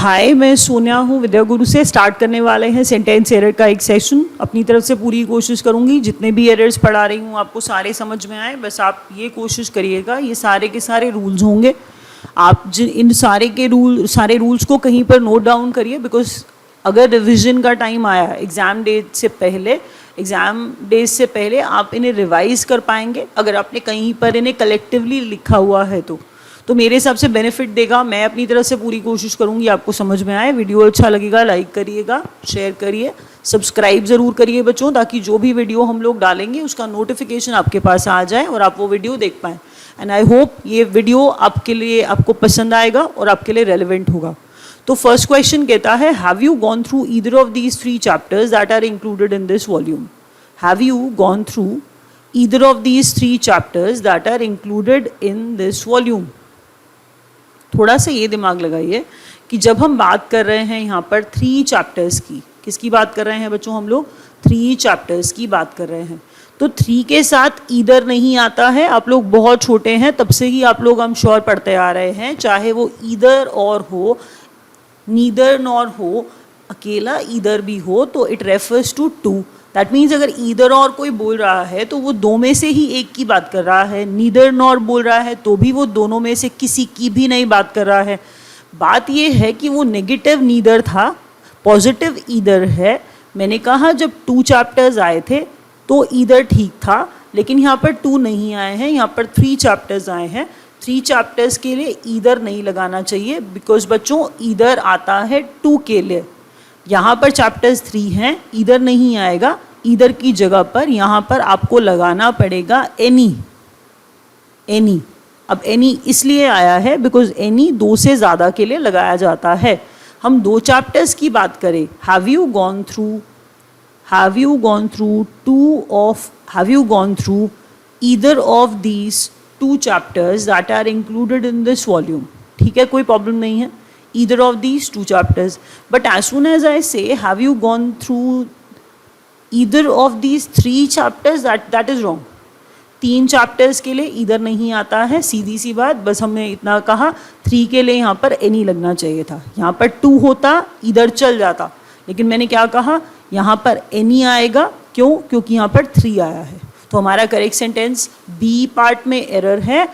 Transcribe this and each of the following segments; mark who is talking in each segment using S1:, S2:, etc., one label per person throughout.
S1: हाय, मैं सोनिया हूँ विद्या गुरु से। स्टार्ट करने वाले हैं सेंटेंस एरर का एक सेशन। अपनी तरफ से पूरी कोशिश करूँगी जितने भी एरर्स पढ़ा रही हूँ आपको सारे समझ में आए। बस आप ये कोशिश करिएगा, ये सारे के सारे रूल्स होंगे, आप इन सारे रूल्स को कहीं पर नोट डाउन करिए। बिकॉज अगर रिविज़न का टाइम आया एग्ज़ाम डेज से पहले आप इन्हें रिवाइज़ कर पाएंगे अगर आपने कहीं पर इन्हें कलेक्टिवली लिखा हुआ है तो मेरे हिसाब से बेनिफिट देगा। मैं अपनी तरफ से पूरी कोशिश करूँगी आपको समझ में आए। वीडियो अच्छा लगेगा लाइक करिएगा, शेयर करिए, सब्सक्राइब ज़रूर करिए बच्चों, ताकि जो भी वीडियो हम लोग डालेंगे उसका नोटिफिकेशन आपके पास आ जाए और आप वो वीडियो देख पाएँ। एंड आई होप ये वीडियो आपको पसंद आएगा और आपके लिए रेलिवेंट होगा। तो फर्स्ट क्वेश्चन कहता है, have you gone through either of these 3 chapters that are included in this volume? Have you gone through either of these 3 chapters that are included in this volume? थोड़ा सा ये दिमाग लगाइए कि जब हम बात कर रहे हैं यहाँ पर 3 चैप्टर्स की, किसकी बात कर रहे हैं बच्चों? हम लोग 3 चैप्टर्स की बात कर रहे हैं। तो 3 के साथ ईदर नहीं आता है। आप लोग बहुत छोटे हैं तब से ही आप लोग हम श्योर पढ़ते आ रहे हैं, चाहे वो ईदर और हो, नीदर नॉर हो, अकेला ईदर भी हो, तो it refers to 2। That means अगर ईदर और कोई बोल रहा है तो वो 2 में से ही एक की बात कर रहा है। नीदर नॉर बोल रहा है तो भी वो दोनों में से किसी की भी नहीं बात कर रहा है। बात ये है कि वो नेगेटिव नीदर था, पॉजिटिव ईदर है। मैंने कहा जब 2 चैप्टर्स आए थे तो ईदर ठीक था, लेकिन यहाँ पर 2 नहीं आए हैं, यहाँ पर 3 चैप्टर्स आए हैं। 3 चैप्टर्स के लिए ईदर नहीं लगाना चाहिए, बिकॉज बच्चों ईदर आता है 2 के लिए। यहाँ पर चैप्टर्स 3 हैं, ईदर नहीं आएगा। ईदर की जगह पर यहाँ पर आपको लगाना पड़ेगा एनी। अब एनी इसलिए आया है बिकॉज एनी 2 से ज़्यादा के लिए लगाया जाता है। हम 2 चैप्टर्स की बात करें, have you gone through either of these 2 chapters that are included in this volume? ठीक है, कोई प्रॉब्लम नहीं है, either of these 2 chapters. But as soon as I say have you gone through either of these 3 chapters, that is wrong. 3 chapters के लिए either नहीं आता है, सीधी सी बात। बस हमने इतना कहा, 3 के लिए यहाँ पर एनी लगना चाहिए था। यहाँ पर 2 होता ईदर चल जाता, लेकिन मैंने क्या कहा, यहाँ पर एनी आएगा। क्यों? क्योंकि यहाँ पर 3 आया है। तो हमारा करेक्ट सेंटेंस बी पार्ट में एरर है,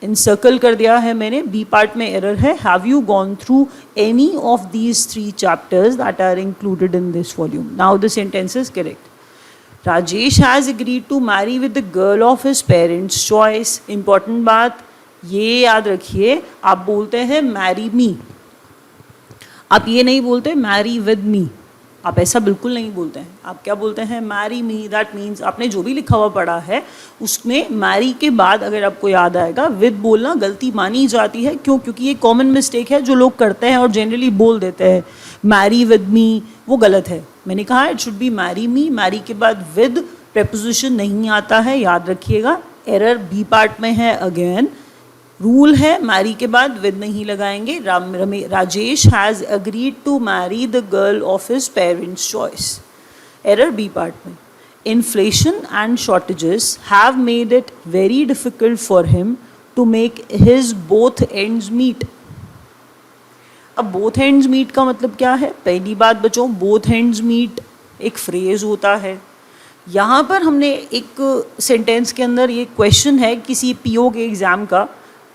S1: इनसर्कल कर दिया है मैंने, बी पार्ट में एरर है। Have you gone through any of these 3 chapters that are included in this volume? Now the sentence is correct. Rajesh has agreed to marry with the girl of his parents choice. Important बात ये याद रखिए, आप बोलते हैं marry me, आप ये नहीं बोलते मैरी विद मी, आप ऐसा बिल्कुल नहीं बोलते हैं। आप क्या बोलते हैं? Marry me. दैट मीन्स आपने जो भी लिखा हुआ पढ़ा है उसमें मैरी के बाद अगर आपको याद आएगा विद बोलना गलती मानी जाती है। क्यों? क्योंकि ये कॉमन मिस्टेक है जो लोग करते हैं और जनरली बोल देते हैं मैरी विद मी, वो गलत है। मैंने कहा it should be marry me, marry के बाद विद प्रेपोजिशन नहीं आता है, याद रखिएगा। एरर बी पार्ट में है। अगेन रूल है, मैरी के बाद विद नहीं लगाएंगे। Rajesh has agreed to marry the girl of his parents choice. Error B part में। Inflation and shortages have made it very difficult for him to make his both ends meet. अब both ends meet का मतलब क्या है? पहली बात बच्चों, both ends meet एक फ्रेज होता है। यहाँ पर हमने एक सेंटेंस के अंदर, ये क्वेश्चन है किसी पीओ के एग्ज़ाम का,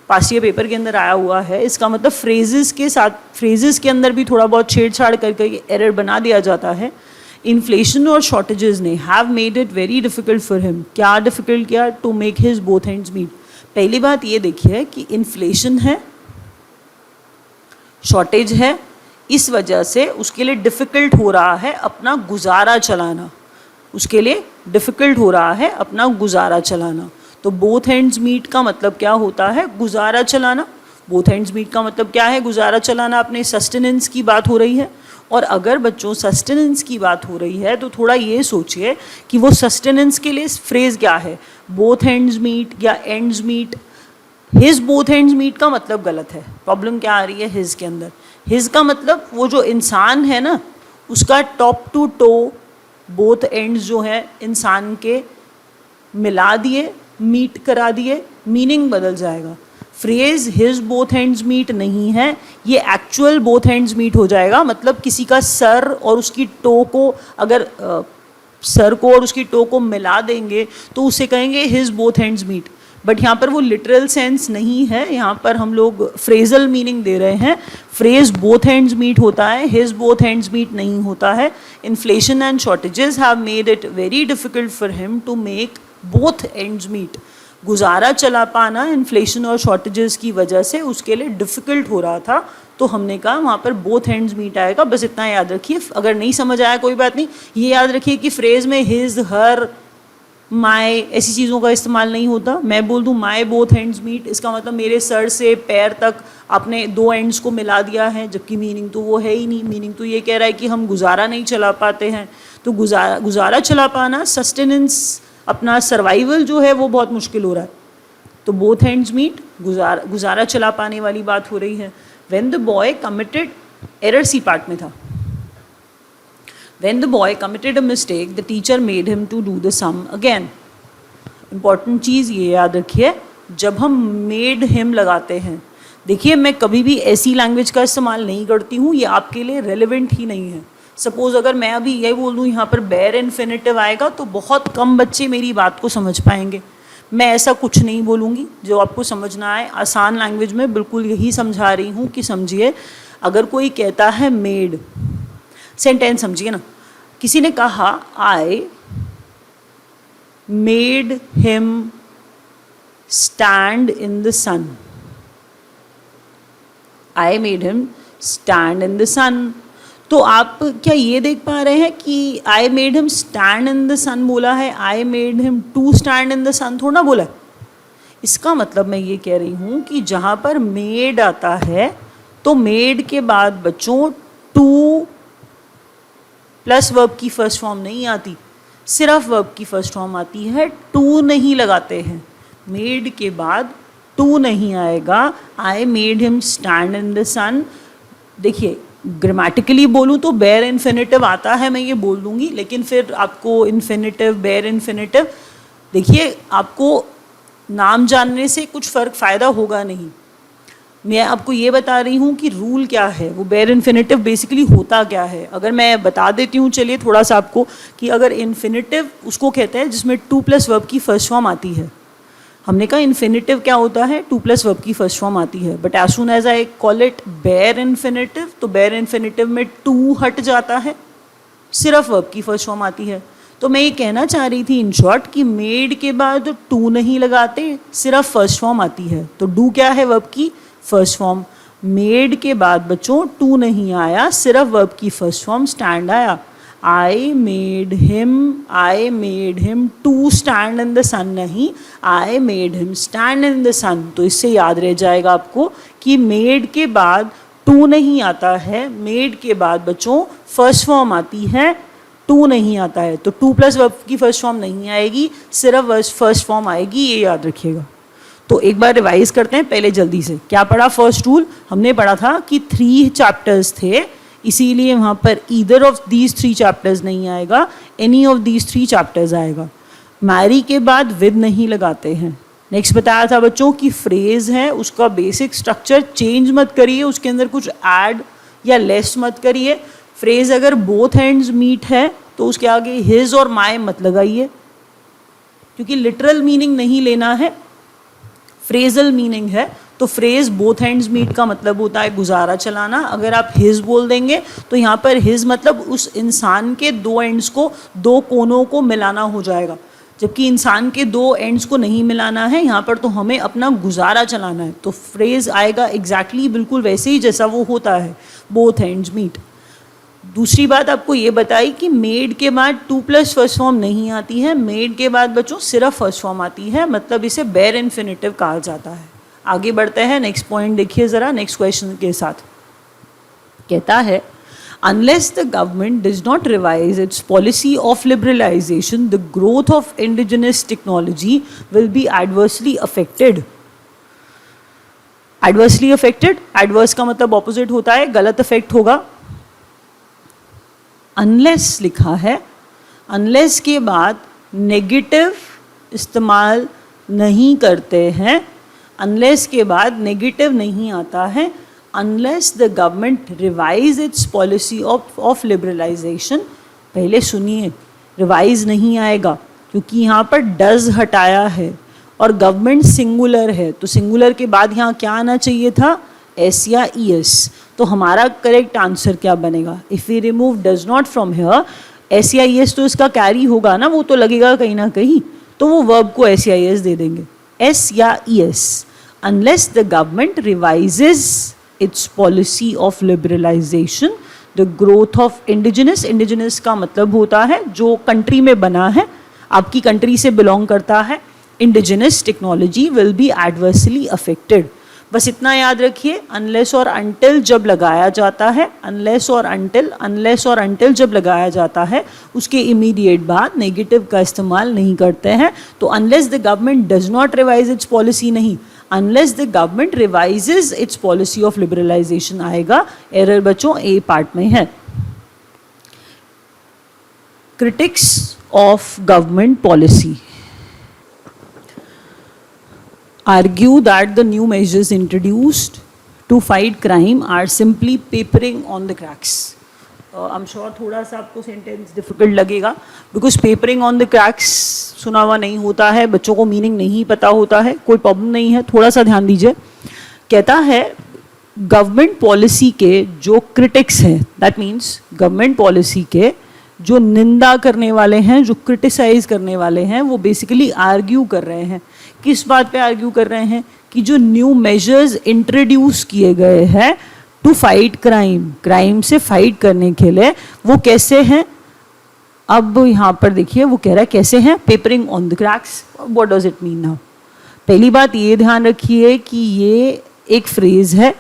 S1: पास ईयर पेपर के अंदर आया हुआ है। इसका मतलब फ्रेजेस के साथ, फ्रेजेस के अंदर भी थोड़ा बहुत छेड़छाड़ करके एरर बना दिया जाता है। इन्फ्लेशन और शॉर्टेजेस ने have made it very difficult for him, क्या डिफिकल्ट किया? To make his both ends meet. पहली बात ये देखिए कि इन्फ्लेशन है, शॉर्टेज है, इस वजह से उसके लिए डिफ़िकल्ट हो रहा है अपना गुजारा चलाना, उसके लिए डिफ़िकल्ट हो रहा है अपना गुजारा चलाना। तो बोथ एंड्स मीट का मतलब क्या होता है? गुजारा चलाना। बोथ एंड्स मीट का मतलब क्या है? गुजारा चलाना। अपने सस्टेनेंस की बात हो रही है, और अगर बच्चों सस्टेनेंस की बात हो रही है तो थोड़ा ये सोचिए कि वो सस्टेनेंस के लिए फ्रेज क्या है, बोथ एंड्स मीट या ends meet. His both ends meet का मतलब गलत है। प्रॉब्लम क्या आ रही है हिज के अंदर? हिज का मतलब वो जो इंसान है ना, उसका top to toe both ends जो है इंसान के मिला दिए, मीट करा दिए, मीनिंग बदल जाएगा। Phrase his both hands meet नहीं है, ये एक्चुअल बोथ हैंड्स मीट हो जाएगा। मतलब किसी का सर और उसकी टो को अगर सर को और उसकी टो को मिला देंगे तो उसे कहेंगे his both hands meet. But यहाँ पर वो लिटरल सेंस नहीं है, यहाँ पर हम लोग फ्रेजल मीनिंग दे रहे हैं। फ्रेज बोथ हैंड्स मीट होता है, हिज बोथ हैंड्स मीट नहीं होता है। Inflation and shortages have made it very difficult for him to make both ends meet. गुजारा चला पाना इन्फ्लेशन और शॉर्टेजेस की वजह से उसके लिए डिफ़िकल्ट हो रहा था, तो हमने कहा वहाँ पर बोथ हैंड्स मीट आएगा। बस इतना याद रखिए, अगर नहीं समझ आया कोई बात नहीं, ये याद रखिए कि फ्रेज में हिज, हर, माय ऐसी चीज़ों का इस्तेमाल नहीं होता। मैं बोल दूँ माय बोथ हैंड्स मीट, इसका मतलब मेरे सर से पैर तक आपने दो एंड्स को मिला दिया है, जबकि मीनिंग तो वो है ही नहीं। मीनिंग तो ये कह रहा है कि हम गुजारा नहीं चला पाते हैं। तो गुजारा चला पाना, सस्टेनेंस, अपना सर्वाइवल जो है वो बहुत मुश्किल हो रहा है। तो बोथ हैंड्स मीट, गुजारा चला पाने वाली बात हो रही है। When the boy committed, error C part में था। When the boy committed a mistake, the teacher made him to do the sum again. Important चीज़ ये याद रखिए, जब हम made him लगाते हैं, देखिए मैं कभी भी ऐसी लैंग्वेज का इस्तेमाल नहीं करती हूँ, ये आपके लिए रेलिवेंट ही नहीं है। सपोज़ अगर मैं अभी ये बोल दूँ यहाँ पर बेयर इन्फिनिटिव आएगा तो बहुत कम बच्चे मेरी बात को समझ पाएंगे। मैं ऐसा कुछ नहीं बोलूँगी, जो आपको समझना है आसान लैंग्वेज में बिल्कुल यही समझा रही हूँ कि समझिए। अगर कोई कहता है मेड, सेंटेंस समझिए ना, किसी ने कहा I made him stand in the sun, I made him stand in the sun. तो आप क्या ये देख पा रहे हैं कि I made him stand in the sun बोला है, I made him to stand in the sun थोड़ा बोला है। इसका मतलब मैं ये कह रही हूँ कि जहाँ पर मेड आता है तो मेड के बाद बच्चों टू प्लस वर्ब की फर्स्ट फॉर्म नहीं आती, सिर्फ वर्ब की फर्स्ट फॉर्म आती है। टू नहीं लगाते हैं, मेड के बाद टू नहीं आएगा। I made him stand in the sun. देखिए ग्रामेटिकली बोलूँ तो बेयर इन्फिनिटिव आता है, मैं ये बोल दूँगी, लेकिन फिर आपको इन्फिनिटिव, बेयर इन्फिनिटिव, देखिए आपको नाम जानने से कुछ फ़र्क फ़ायदा होगा नहीं। मैं आपको ये बता रही हूँ कि रूल क्या है, वो बेयर इन्फिनिटिव बेसिकली होता क्या है। अगर मैं बता देती हूँ चलिए थोड़ा सा आपको, कि अगर इन्फिनिटिव उसको कहते हैं जिसमें टू प्लस वर्ब की फर्स्ट फॉर्म आती है। हमने कहा इन्फिनिटिव क्या होता है, टू प्लस वर्ब की फर्स्ट फॉर्म आती है। But as soon as I call it bare infinitive, तो बेयर इन्फिनिटिव में टू हट जाता है, सिर्फ वर्ब की फर्स्ट फॉर्म आती है। तो मैं ये कहना चाह रही थी इन शॉर्ट कि मेड के बाद टू नहीं लगाते, सिर्फ फर्स्ट फॉर्म आती है। तो डू क्या है, वर्ब की फर्स्ट फॉर्म। मेड के बाद बच्चों टू नहीं आया, सिर्फ वर्ब की फर्स्ट फॉर्म स्टैंड आया। I made him to stand in the sun नहीं, I made him stand in the sun. तो इससे याद रह जाएगा आपको कि मेड के बाद टू नहीं आता है, मेड के बाद बच्चों फर्स्ट फॉर्म आती है, टू नहीं आता है। तो टू प्लस वर्ब की फर्स्ट फॉर्म नहीं आएगी, सिर्फ फर्स्ट फॉर्म आएगी, ये याद रखिएगा। तो एक बार रिवाइज करते हैं पहले जल्दी से। क्या पढ़ा? फर्स्ट रूल हमने पढ़ा था कि 3 चैप्टर्स थे, इसीलिए वहाँ पर ईदर ऑफ दीज 3 चैप्टर्स नहीं आएगा, एनी ऑफ दीज 3 चैप्टर्स आएगा। मैरी के बाद विद नहीं लगाते हैं। नेक्स्ट बताया था बच्चों कि फ्रेज है उसका बेसिक स्ट्रक्चर चेंज मत करिए, उसके अंदर कुछ ऐड या लेस मत करिए। फ्रेज अगर बोथ हैंड्स मीट है तो उसके आगे हिज और माय मत लगाइए, क्योंकि लिटरल मीनिंग नहीं लेना है, फ्रेजल मीनिंग है। तो फ्रेज बोथ हैंड्स मीट का मतलब होता है गुजारा चलाना। अगर आप हिज बोल देंगे तो यहाँ पर हिज मतलब उस इंसान के दो एंड्स को, दो कोनों को मिलाना हो जाएगा, जबकि इंसान के दो एंड्स को नहीं मिलाना है यहाँ पर, तो हमें अपना गुजारा चलाना है। तो फ्रेज आएगा एग्जैक्टली बिल्कुल वैसे ही जैसा वो होता है, बोथ हैंड्स मीट। दूसरी बात आपको ये बताई कि मेड के बाद टू प्लस फर्स्ट फॉर्म नहीं आती है, मेड के बाद बच्चों सिर्फ फर्स्ट फॉर्म आती है, मतलब इसे बेयर इन्फिनिटिव कहा जाता है। आगे बढ़ते हैं, नेक्स्ट पॉइंट देखिए ज़रा, नेक्स्ट क्वेश्चन के साथ। कहता है unless the government does not revise its policy of liberalisation the growth of indigenous technology will be adversely affected. Adversely affected, adverse का मतलब ऑपोजिट होता है, गलत इफेक्ट होगा। अनलेस लिखा है, अनलेस के बाद नेगेटिव इस्तेमाल नहीं करते हैं, अनलेस के बाद नेगेटिव नहीं आता है, unless the government revise its policy of liberalisation. पहले सुनिए, रिवाइज नहीं आएगा क्योंकि यहाँ पर डज हटाया है और गवर्नमेंट सिंगुलर है, तो सिंगुलर के बाद यहाँ क्या आना चाहिए था, एस या ई एस। तो हमारा करेक्ट आंसर क्या बनेगा, if we remove does not from here, S या ई एस तो इसका कैरी होगा ना, वो तो लगेगा कहीं ना कहीं, तो वो वर्ब को एस या ई एस दे देंगे, एस या E S. Unless the government revises its policy of liberalisation, the growth of indigenous, indigenous का मतलब होता है जो कंट्री में बना है, आपकी कंट्री से बिलोंग करता है, indigenous technology will be adversely affected. बस इतना याद रखिए, अनलेस और अनटिल जब लगाया जाता है, अनलेस और अनटिल जब लगाया जाता है उसके इमीडिएट बाद नेगेटिव का इस्तेमाल नहीं करते हैं। तो unless the government does not revise its policy नहीं, unless the government revises its policy of liberalisation आएगा। एरर बच्चों ए पार्ट में है। Critics of government policy argue that the new measures introduced to fight crime are simply papering on the cracks. I'm sure थोड़ा सा आपको sentence difficult लगेगा, because papering on the cracks सुना हुआ नहीं होता है, बच्चों को मीनिंग नहीं पता होता है, कोई प्रॉब्लम नहीं है, थोड़ा सा ध्यान दीजिए। कहता है गवर्नमेंट पॉलिसी के जो क्रिटिक्स हैं, दैट मीन्स गवर्नमेंट पॉलिसी के जो निंदा करने वाले हैं, जो क्रिटिसाइज करने वाले हैं, वो बेसिकली आर्ग्यू कर रहे हैं। किस बात पे आर्ग्यू कर रहे हैं, कि जो न्यू मेजर्स इंट्रोड्यूस किए गए हैं टू फाइट क्राइम, क्राइम से फाइट करने के लिए, वो कैसे हैं। अब यहाँ पर देखिए वो कह रहा है कैसे हैं, papering on the cracks. What does it mean now. पहली बात ये ध्यान रखिए कि ये एक फ्रेज है।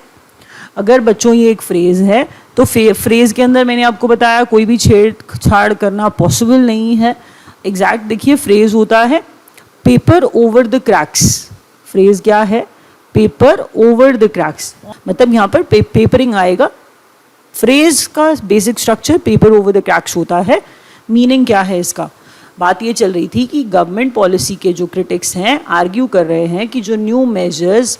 S1: अगर बच्चों ये एक फ्रेज है तो फ्रेज के अंदर मैंने आपको बताया कोई भी छेड़छाड़ करना पॉसिबल नहीं है। एग्जैक्ट देखिए फ्रेज होता है paper over the cracks. Phrase क्या है, पेपर ओवर द क्रैक्स, मतलब यहाँ पर पेपरिंग आएगा। फ्रेज का basic structure paper over the cracks होता है। मीनिंग क्या है इसका, बात ये चल रही थी कि गवर्नमेंट पॉलिसी के जो क्रिटिक्स हैं आर्ग्यू कर रहे हैं कि जो न्यू मेजर्स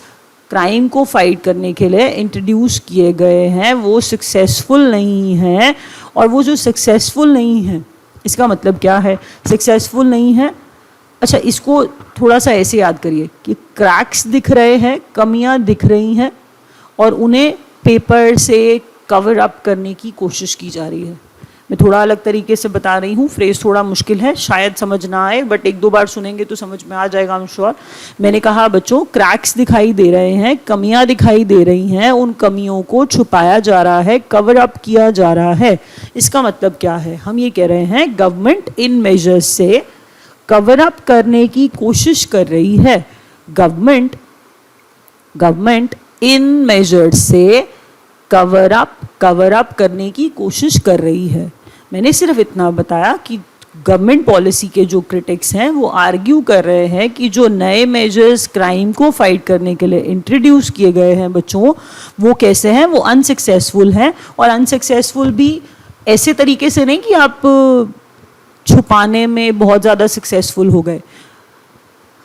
S1: क्राइम को फाइट करने के लिए इंट्रोड्यूस किए गए हैं वो सक्सेसफुल नहीं हैं। और वो जो सक्सेसफुल नहीं है, इसका मतलब क्या है, सक्सेसफुल नहीं है। अच्छा, इसको थोड़ा सा ऐसे याद करिए कि क्रैक्स दिख रहे हैं, कमियां दिख रही हैं और उन्हें पेपर से कवर अप करने की कोशिश की जा रही है। मैं थोड़ा अलग तरीके से बता रही हूँ, फ्रेज थोड़ा मुश्किल है, शायद समझ ना आए, बट एक दो बार सुनेंगे तो समझ में आ जाएगा, आई एम श्योर। मैंने कहा बच्चों क्रैक्स दिखाई दे रहे हैं, कमियां दिखाई दे रही हैं, उन कमियों को छुपाया जा रहा है, कवर अप किया जा रहा है। इसका मतलब क्या है, हम ये कह रहे हैं गवर्नमेंट इन मेजर्स से कवर अप करने की कोशिश कर रही है। गवर्नमेंट इन मेजर्स से कवर अप करने की कोशिश कर रही है। मैंने सिर्फ इतना बताया कि गवर्नमेंट पॉलिसी के जो क्रिटिक्स हैं वो आर्ग्यू कर रहे हैं कि जो नए मेजर्स क्राइम को फाइट करने के लिए इंट्रोड्यूस किए गए हैं बच्चों, वो कैसे हैं, वो अनसक्सेसफुल हैं। और अनसक्सेसफुल भी ऐसे तरीके से नहीं कि आप छुपाने में बहुत ज़्यादा सक्सेसफुल हो गए,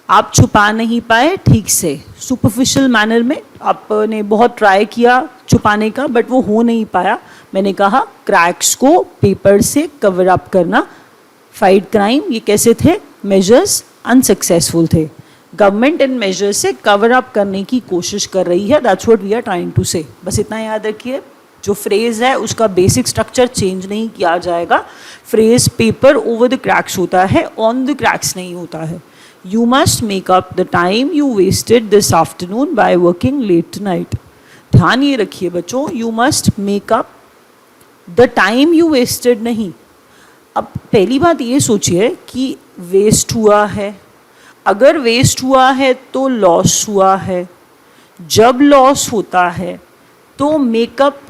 S1: आप छुपा नहीं पाए ठीक से, सुपरफिशियल मैनर में आपने बहुत ट्राई किया छुपाने का बट वो हो नहीं पाया। मैंने कहा क्रैक्स को पेपर से कवर अप करना, फाइट क्राइम, ये कैसे थे, मेजर्स अनसक्सेसफुल थे। गवर्नमेंट इन मेजर्स से कवर अप करने की कोशिश कर रही है, that's what we are trying to say. बस इतना याद रखिए, जो फ्रेज है उसका बेसिक स्ट्रक्चर चेंज नहीं किया जाएगा। Phrase paper over the cracks होता है, ऑन द क्रैक्स नहीं होता है। You must make up the time you wasted this afternoon by working late tonight. ध्यान ये रखिए बच्चों, you must make up the time you wasted नहीं। अब पहली बात ये सोचिए कि वेस्ट हुआ है, अगर वेस्ट हुआ है तो लॉस हुआ है, जब लॉस होता है तो मेकअप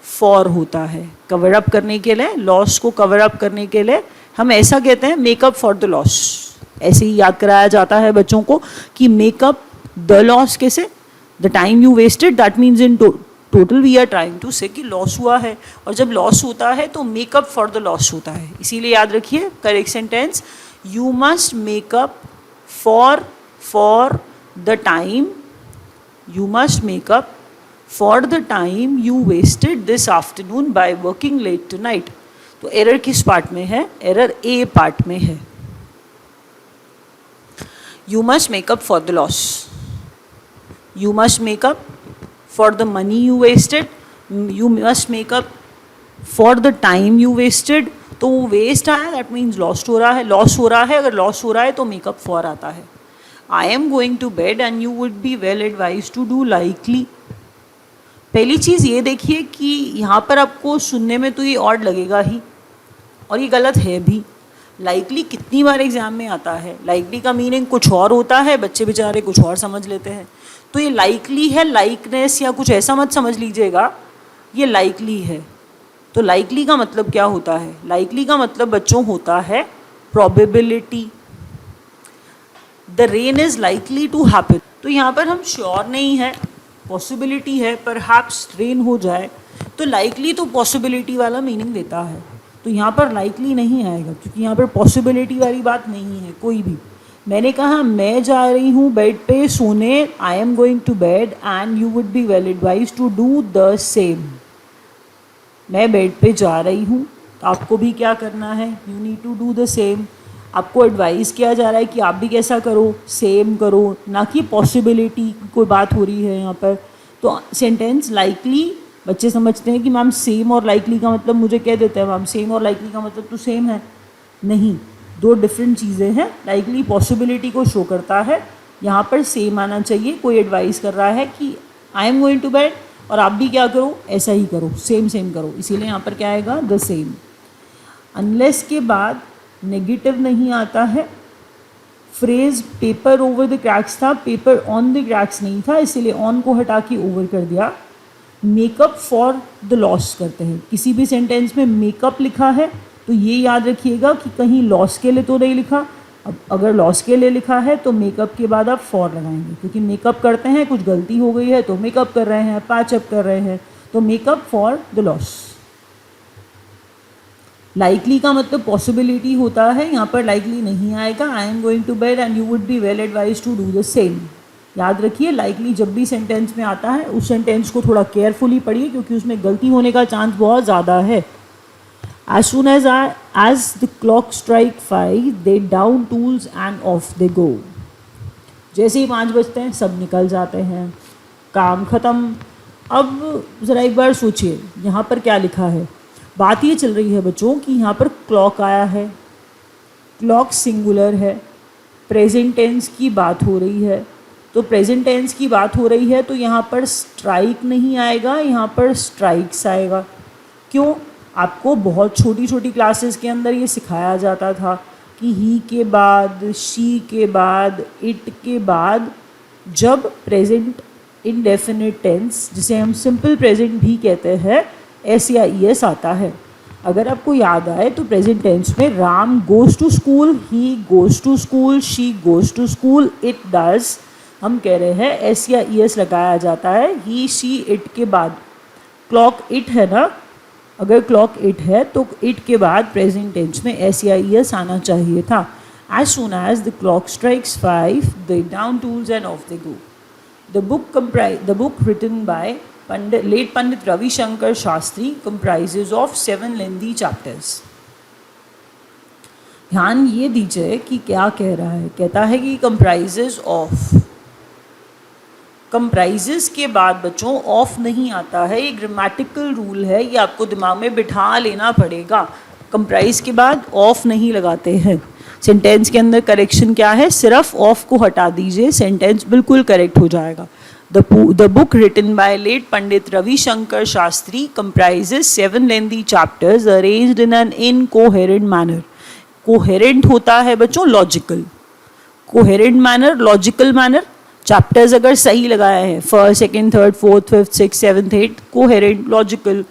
S1: फॉर होता है, कवर अप करने के लिए, लॉस को कवर अप करने के लिए हम ऐसा कहते हैं मेकअप फॉर द लॉस। ऐसे ही याद कराया जाता है बच्चों को कि मेकअप द लॉस कैसे, the time you wasted, that means in total we are trying to say कि लॉस हुआ है, और जब लॉस होता है तो मेकअप फॉर द लॉस होता है। इसीलिए याद रखिए correct sentence, you must make up for the time you must make up for the time you wasted this afternoon by working late tonight. तो एरर किस पार्ट में है? एरर ए पार्ट में है। You must make up for the loss, you must make up for the money you wasted, you must make up for the time you wasted. तो waste आया that means lost हो रहा है, loss हो रहा है। अगर लॉस हो रहा है तो मेकअप फॉर आता है। I am going to bed and you would be well advise to do likely. पहली चीज़ ये देखिए कि यहाँ पर आपको सुनने में तो ये ऑड लगेगा ही, और ये गलत है भी। लाइकली कितनी बार एग्जाम में आता है? लाइकली का मीनिंग कुछ और होता है, बच्चे बेचारे कुछ और समझ लेते हैं। तो ये लाइकली है, लाइकनेस या कुछ ऐसा मत समझ लीजिएगा, ये लाइकली है। तो लाइकली का मतलब क्या होता है? लाइकली का मतलब बच्चों होता है probability. The rain is likely to happen. तो यहाँ पर हम श्योर नहीं है, पॉसिबिलिटी है परहैप्स रेन हो जाए। तो लाइकली तो पॉसिबिलिटी वाला मीनिंग देता है, तो यहाँ पर लाइकली नहीं आएगा क्योंकि यहाँ पर पॉसिबिलिटी वाली बात नहीं है कोई भी। मैंने कहा मैं जा रही हूँ बेड पे सोने, I am going to bed and you would be well advise to do the same. मैं बेड पे जा रही हूँ, तो आपको भी क्या करना है? You need to do the same. आपको एडवाइस किया जा रहा है कि आप भी कैसा करो, सेम करो, ना कि पॉसिबिलिटी की कोई बात हो रही है यहाँ पर। तो सेंटेंस लाइकली बच्चे समझते हैं कि मैम सेम और लाइकली का मतलब मुझे कह देते हैं मैम सेम और लाइकली का मतलब तो सेम है। नहीं, दो डिफरेंट चीज़ें हैं। लाइकली पॉसिबिलिटी को शो करता है, यहाँ पर सेम आना चाहिए। कोई एडवाइस कर रहा है कि I am going to bed और आप भी क्या करो, ऐसा ही करो, सेम सेम करो, इसीलिए यहाँ पर क्या आएगा? The same. अनलेस के बाद नेगेटिव नहीं आता है। Phrase paper over the cracks था, पेपर ऑन द क्रैक्स नहीं था, इसीलिए ऑन को हटा के ओवर कर दिया। मेकअप फॉर द लॉस करते हैं। किसी भी सेंटेंस में मेकअप लिखा है तो ये याद रखिएगा कि कहीं लॉस के लिए तो नहीं लिखा। अब अगर लॉस के लिए लिखा है तो मेकअप के बाद आप फॉर लगाएंगे, क्योंकि मेकअप करते हैं, कुछ गलती हो गई है तो मेकअप कर रहे हैं, पैचअप कर रहे हैं, तो makeup for the loss. Likely का मतलब पॉसिबिलिटी होता है, यहाँ पर लाइकली नहीं आएगा। I am going to bed and you would be well advise to do the same. याद रखिए, लाइकली जब भी सेंटेंस में आता है उस सेंटेंस को थोड़ा केयरफुली पढ़िए, क्योंकि उसमें गलती होने का चांस बहुत ज़्यादा है। As soon as the clock strike 5, they down tools and off they go. जैसे ही 5 बजते हैं सब निकल जाते हैं, काम ख़त्म। अब ज़रा एक बार सोचिए यहाँ पर क्या लिखा है। बात ये चल रही है बच्चों कि यहाँ पर क्लॉक आया है, क्लॉक सिंगुलर है, प्रेजेंट टेंस की बात हो रही है। तो प्रेजेंट टेंस की बात हो रही है तो यहाँ पर स्ट्राइक नहीं आएगा, यहाँ पर स्ट्राइक्स आएगा। क्यों? आपको बहुत छोटी छोटी क्लासेस के अंदर ये सिखाया जाता था कि ही के बाद, शी के बाद, इट के बाद जब प्रेजेंट इनडेफिनिट टेंस, जिसे हम सिंपल प्रेजेंट भी कहते हैं, एस या ई एस आता है। अगर आपको याद आए तो प्रेजेंट टेंस में Ram goes to school, he goes to school, she goes to school, it does, हम कह रहे हैं एस या ई एस लगाया जाता है ही, शी, इट के बाद। क्लॉक इट है ना, अगर क्लॉक इट है तो इट के बाद प्रेजेंट टेंस में एस या ई एस आना चाहिए था। As soon as the clock strikes 5 they down tools and off they go. The book written by late Pandit Ravi Shankar Shastri comprises of 7 lengthy chapters. ध्यान ये दीजिए कि क्या कह रहा है। कहता है कि comprises of, कंप्राइजेस के बाद बच्चों ऑफ नहीं आता है। ये ग्रामेटिकल रूल है, ये आपको दिमाग में बिठा लेना पड़ेगा। कंप्राइज के बाद ऑफ नहीं लगाते हैं। सेंटेंस के अंदर करेक्शन क्या है? सिर्फ ऑफ को हटा दीजिए, सेंटेंस बिल्कुल करेक्ट हो जाएगा। The book written by late Pandit Ravi Shankar Shastri comprises 7 lengthy chapters arranged in an incoherent manner. Coherent होता है बच्चों logical, coherent manner, logical manner. Chapters अगर सही लगाए हैं, first, second, third, fourth, fifth, six, seventh, eight, coherent, logical.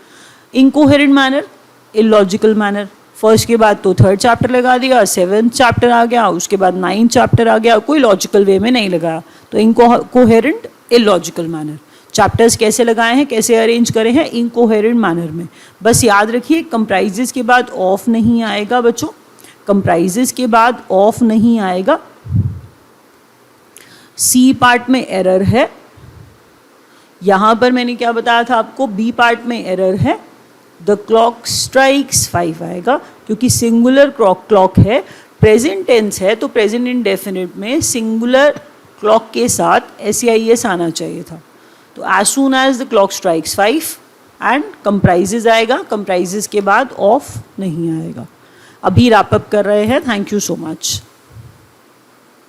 S1: Incoherent manner, illogical manner. First के बाद तो थर्ड चैप्टर लगा दिया, सेवन्थ चैप्टर आ गया, उसके बाद 9th चैप्टर आ गया, कोई लॉजिकल वे में नहीं लगाया, तो इनकोहेरेंट, इलॉजिकल मैनर। चैप्टर्स कैसे लगाए हैं, कैसे अरेंज करे हैं? इनकोहेरेंट मैनर में। बस याद रखिए कंप्राइजेस के बाद ऑफ नहीं आएगा बच्चों, कंप्राइजेस के बाद ऑफ नहीं आएगा। सी पार्ट में एरर है, यहाँ पर मैंने क्या बताया था आपको, बी पार्ट में एरर है, द क्लॉक स्ट्राइक्स 5 आएगा, क्योंकि सिंगुलर क्लॉक है, प्रेजेंट टेंस है, तो प्रेजेंट इंडेफिनिट में सिंगुलर क्लॉक के साथ SEIS आना चाहिए था। तो as soon as the clock strikes 5 and comprises आएगा, कंप्राइजेज के बाद ऑफ नहीं आएगा। अभी रैप अप कर रहे हैं। Thank you so much.